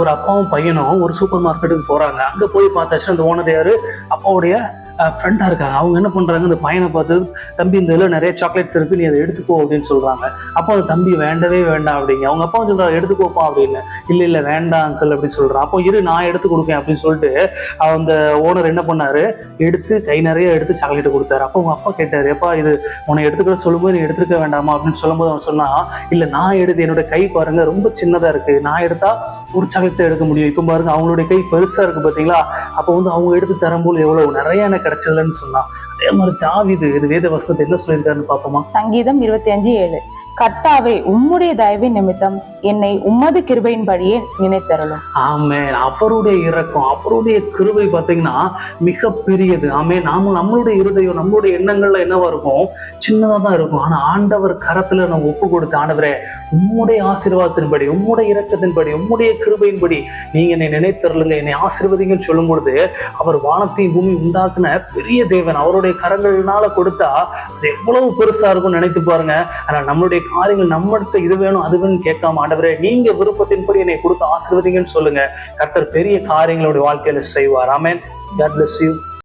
ஒரு அப்பாவும் பையனும் ஒரு சூப்பர் மார்க்கெட்டுக்கு போறாங்க. அங்க போய் பார்த்தாச்சு அந்த ஓனர் யாரு, அப்பாவுடைய ஃப்ரெண்டா இருக்காங்க. அவங்க என்ன பண்றாங்க, அந்த பையனை பார்த்து, தம்பி இந்த இதில் நிறைய சாக்லேட்ஸ் இருக்கு, நீ அதை எடுத்துக்கோ அப்படின்னு சொல்றாங்க. அப்போ அந்த தம்பி வேண்டவே வேண்டாம் அப்படிங்க. அவங்க அப்பா சொல்றாரு எடுத்துக்கோப்பா அப்படின்னு. இல்ல இல்ல வேண்டாம் அங்கிள் அப்படின்னு சொல்றான். அப்போ இரு நான் எடுத்து கொடுக்கேன் அப்படின்னு சொல்லிட்டு அந்த ஓனர் என்ன பண்ணாரு, எடுத்து கை நிறைய எடுத்து சாக்லேட் கொடுத்தாரு. அப்போ உங்க அப்பா கேட்டாரு, எப்பா இது உன்னை எடுத்துக்கிற சொல்லும்போது நீ எடுத்துக்க வேண்டாமா அப்படின்னு சொல்லும்போது அவன் சொன்னா, இல்ல நான் எடுத்து என்னோட கை பாருங்க ரொம்ப சின்னதா இருக்கு, நான் எடுத்தா ஒரு சாக்லேட் எடுக்க முடியும். இப்போ பாருங்க அவங்களுடைய கை பெருசா இருக்கு பாத்தீங்களா, அப்போ அவங்க எடுத்து தரும்போது எவ்வளவு நிறைய எனக்கு கிடைச்சதுன்னு சொன்னா. அதே மாதிரி தாவீது இது வேத வசனத்தை என்ன சொல்லியிருக்காருன்னு பார்ப்போமா? சங்கீதம் 25:7. கர்த்தாவே உம்முடைய தயவின் நிமித்தம் என்னை உம்மது கிருபையின்படியே நினைத்தருளும். ஆமென். அவருடைய இரக்கம், அவருடைய கிருபை பார்த்தீங்கன்னா மிக பெரியது. ஆமென். நம்மளுடைய இருதயம், நம்மளுடைய எண்ணங்கள்ல என்னவா இருக்கும், சின்னதா தான் இருக்கும். ஆனா ஆண்டவர் கரத்துல நம்ம ஒப்பு கொடுத்து, ஆண்டவரே உம்முடைய ஆசீர்வாதத்தின்படி, உம்முடைய இரக்கத்தின்படி, உம்முடைய கிருபையின்படி நீங்க என்னை நினைத்தருளுங்க, என்னை ஆசீர்வதிங்கன்னு சொல்லும் பொழுது, அவர் வானத்தையும் பூமி உண்டாக்குன பெரிய தேவன் அவருடைய கரங்களினால கொடுத்தா அது எவ்வளவு பெருசா இருக்கும் நினைத்து பாருங்க. ஆனா நம்மளுடைய காரியங்கள் நம்மகிட்ட இது வேணும் அது வேணும் கேட்காம, ஆண்டவரே நீங்க விருப்பத்தின்படி என்னை கொடுத்து ஆசீர்வதிங்கன்னு சொல்லுங்க. கர்த்தர் பெரிய காரியங்களுடைய வாழ்க்கையில செய்வார். ஆமென். God bless you.